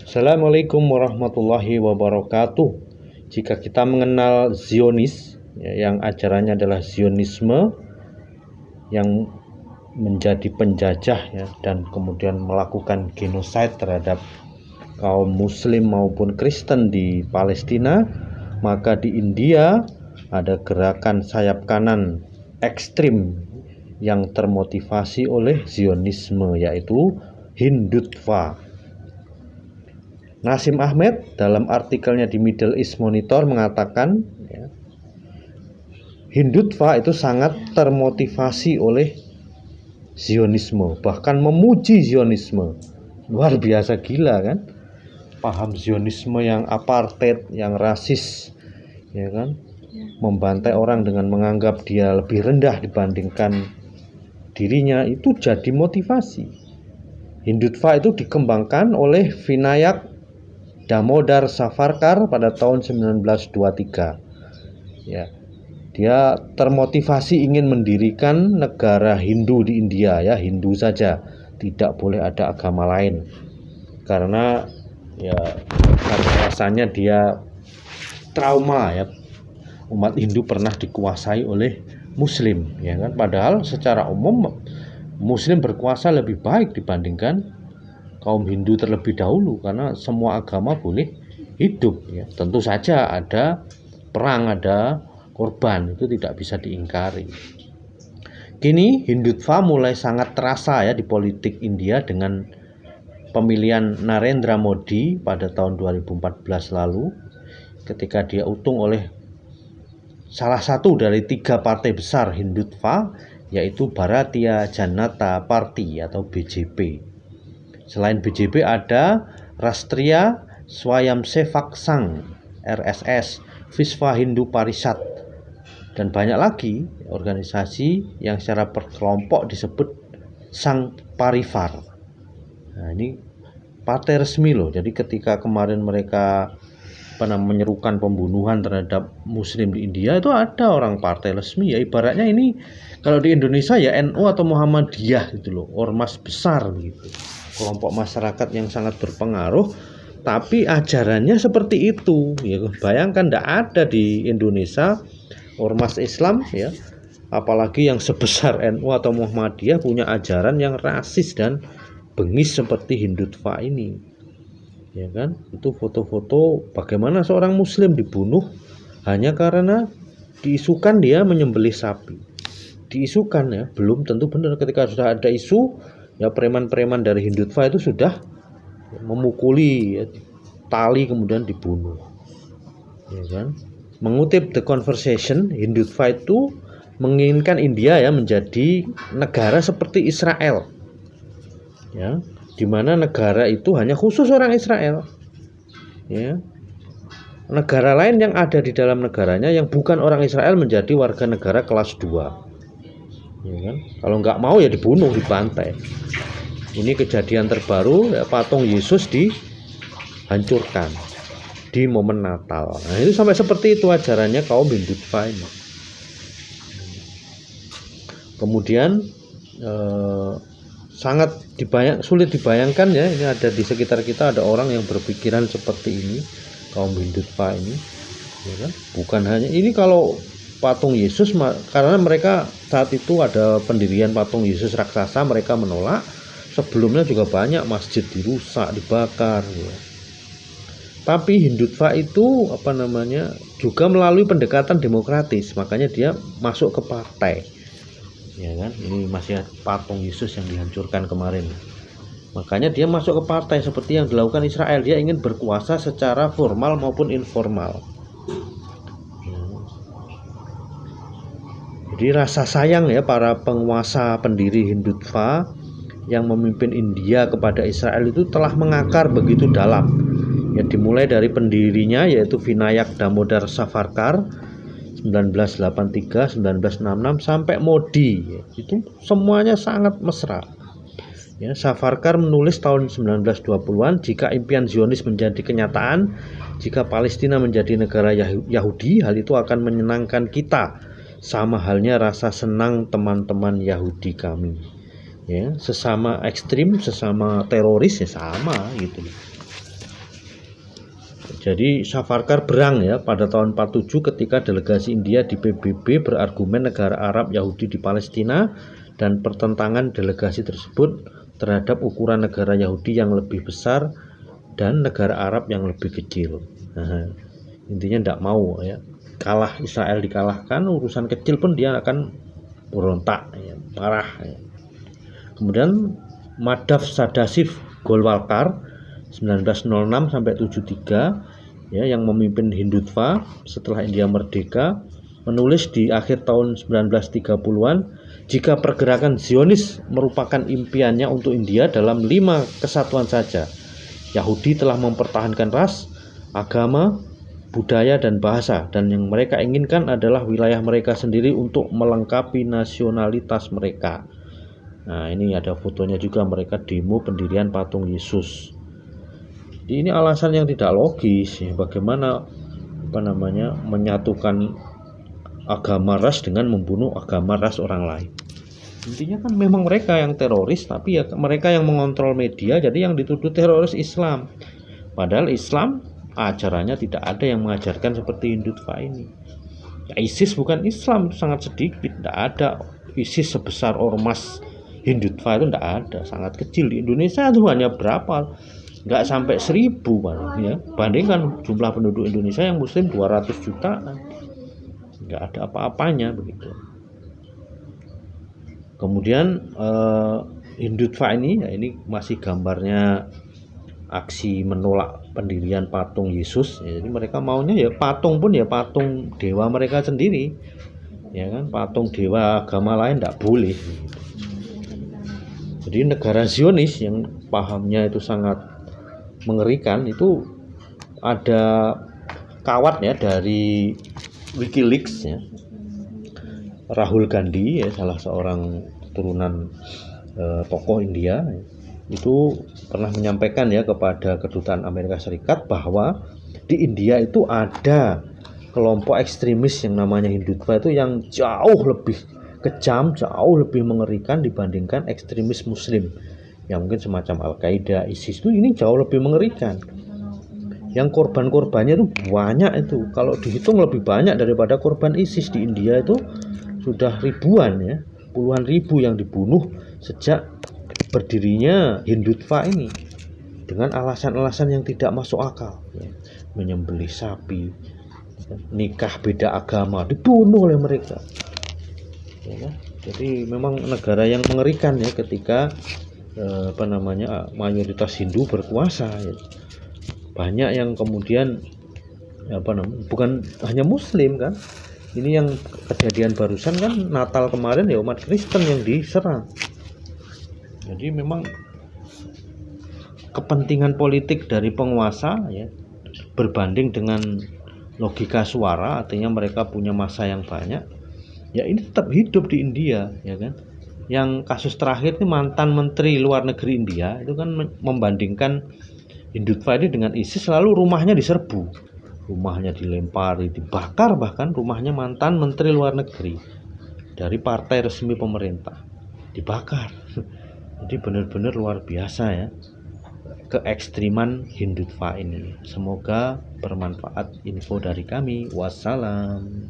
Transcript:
Assalamualaikum warahmatullahi wabarakatuh. Jika kita mengenal Zionis, yang ajarannya adalah Zionisme, yang menjadi penjajah dan kemudian melakukan genosida terhadap kaum Muslim maupun Kristen di Palestina, maka di India ada gerakan sayap kanan ekstrim yang termotivasi oleh Zionisme, yaitu Hindutva. Nasim Ahmed dalam artikelnya di Middle East Monitor mengatakan Hindutva itu sangat termotivasi oleh Zionisme, bahkan memuji Zionisme. Luar biasa, gila kan? Paham Zionisme yang apartheid, yang rasis, ya kan? Membantai orang dengan menganggap dia lebih rendah dibandingkan dirinya, itu jadi motivasi. Hindutva itu dikembangkan oleh Vinayak Damodar Savarkar pada tahun 1923. Dia termotivasi ingin mendirikan negara Hindu di India, Hindu saja, tidak boleh ada agama lain. Karena rasanya dia trauma, umat Hindu pernah dikuasai oleh Muslim, kan? Padahal secara umum Muslim berkuasa lebih baik dibandingkan kaum Hindu terlebih dahulu, karena semua agama boleh hidup, Tentu saja ada perang, ada korban, itu tidak bisa diingkari. Kini Hindutva mulai sangat terasa di politik India dengan pemilihan Narendra Modi pada tahun 2014 lalu, ketika dia usung oleh salah satu dari 3 partai besar Hindutva, yaitu Bharatiya Janata Party atau BJP. Selain BJP ada Rastriya Swayamsevak Sangh RSS, Vishwa Hindu Parishad, dan banyak lagi organisasi yang secara berkelompok disebut Sangh Parivar. Nah, ini partai resmi loh. Jadi ketika kemarin mereka menyerukan pembunuhan terhadap Muslim di India, itu ada orang partai resmi, ibaratnya ini kalau di Indonesia NU atau Muhammadiyah gitu loh, ormas besar gitu, kelompok masyarakat yang sangat berpengaruh, tapi ajarannya seperti itu. Bayangkan, tidak ada di Indonesia ormas Islam, apalagi yang sebesar NU atau Muhammadiyah punya ajaran yang rasis dan bengis seperti Hindutva ini. Kan? Itu foto-foto bagaimana seorang Muslim dibunuh hanya karena diisukan dia menyembelih sapi. Diisukan, belum tentu benar. Ketika sudah ada isu, preman-preman dari Hindutva itu sudah memukuli tali kemudian dibunuh. Kan? Mengutip The Conversation, Hindutva itu menginginkan India menjadi negara seperti Israel, di mana negara itu hanya khusus orang Israel. Negara lain yang ada di dalam negaranya yang bukan orang Israel menjadi warga negara kelas 2. Kan? Kalau nggak mau dibunuh, dibantai. Ini kejadian terbaru, patung Yesus dihancurkan di momen Natal. Nah, itu sampai seperti itu ajarannya kaum Hindutva ini. Kemudian sangat sulit dibayangkan, ini ada di sekitar kita ada orang yang berpikiran seperti ini, kaum Hindutva ini, kan? Bukan hanya ini kalau patung Yesus, karena mereka saat itu ada pendirian patung Yesus raksasa, mereka menolak. Sebelumnya juga banyak masjid dirusak, dibakar. Tapi Hindutva itu juga melalui pendekatan demokratis, makanya dia masuk ke partai. Kan? Ini masih patung Yesus yang dihancurkan kemarin. Makanya dia masuk ke partai seperti yang dilakukan Israel. Dia ingin berkuasa secara formal maupun informal. Jadi rasa sayang para penguasa pendiri Hindutva yang memimpin India kepada Israel itu telah mengakar begitu dalam. Dimulai dari pendirinya yaitu Vinayak Damodar Savarkar 1983, 1966 sampai Modi, itu semuanya sangat mesra. Savarkar menulis tahun 1920-an, jika impian Zionis menjadi kenyataan, jika Palestina menjadi negara Yahudi, hal itu akan menyenangkan kita, sama halnya rasa senang teman-teman Yahudi kami. Sesama ekstrim, sesama teroris sama gitu. Jadi Savarkar berang ya pada tahun 47 ketika delegasi India di PBB berargumen negara Arab Yahudi di Palestina dan pertentangan delegasi tersebut terhadap ukuran negara Yahudi yang lebih besar dan negara Arab yang lebih kecil. Nah, intinya tidak mau ya, kalah Israel dikalahkan, urusan kecil pun dia akan berontak ya, marah ya. Kemudian Madhav Sadashiv Golwalkar 1906 sampai 73 ya, yang memimpin Hindutva setelah India merdeka, menulis di akhir tahun 1930-an jika pergerakan Zionis merupakan impiannya untuk India dalam 5 kesatuan saja. Yahudi telah mempertahankan ras, agama, budaya, dan bahasa, dan yang mereka inginkan adalah wilayah mereka sendiri untuk melengkapi nasionalitas mereka. Nah, ini ada fotonya juga mereka demo pendirian patung Yesus. Ini alasan yang tidak logis ya, bagaimana menyatukan agama ras dengan membunuh agama ras orang lain. Intinya kan memang mereka yang teroris, tapi ya mereka yang mengontrol media, jadi yang dituduh teroris Islam. Padahal Islam ajarannya tidak ada yang mengajarkan seperti Hindutva ini. Ya, ISIS bukan Islam, sangat sedikit, tidak ada ISIS sebesar ormas Hindutva itu, tidak ada, sangat kecil. Di Indonesia itu hanya berapa? Nggak sampai 1000 ya. Bandingkan jumlah penduduk Indonesia yang Muslim 200 juta, nggak ada apa-apanya begitu. Kemudian Hindutva ini, ya ini masih gambarnya aksi menolak pendirian patung Yesus ya, jadi mereka maunya ya patung pun ya patung dewa mereka sendiri ya kan, patung dewa agama lain tidak boleh. Jadi negara Zionis yang pahamnya itu sangat mengerikan, itu ada kawat ya dari WikiLeaks ya, Rahul Gandhi ya, salah seorang turunan tokoh India ya, itu pernah menyampaikan ya kepada kedutaan Amerika Serikat bahwa di India itu ada kelompok ekstremis yang namanya Hindutva itu yang jauh lebih kejam, jauh lebih mengerikan dibandingkan ekstremis Muslim yang mungkin semacam Al-Qaeda, ISIS itu, ini jauh lebih mengerikan. Yang korban-korbannya itu banyak, itu kalau dihitung lebih banyak daripada korban ISIS. Di India itu sudah ribuan ya, puluhan ribu yang dibunuh sejak berdirinya Hindutva ini dengan alasan-alasan yang tidak masuk akal ya. Menyembelih sapi, nikah beda agama dibunuh oleh mereka ya. Jadi memang negara yang mengerikan ya ketika mayoritas Hindu berkuasa ya. Banyak yang kemudian bukan hanya Muslim kan, ini yang kejadian barusan kan Natal kemarin ya, umat Kristen yang diserang. Jadi memang kepentingan politik dari penguasa ya berbanding dengan logika suara, artinya mereka punya massa yang banyak. Ya ini tetap hidup di India ya kan. Yang kasus terakhir ini mantan menteri luar negeri India itu kan membandingkan Hindutva ini dengan ISIS, lalu rumahnya diserbu, rumahnya dilempari, dibakar, bahkan rumahnya mantan menteri luar negeri dari partai resmi pemerintah dibakar. Jadi benar-benar luar biasa ya keekstriman Hindutva ini. Semoga bermanfaat info dari kami. Wassalam.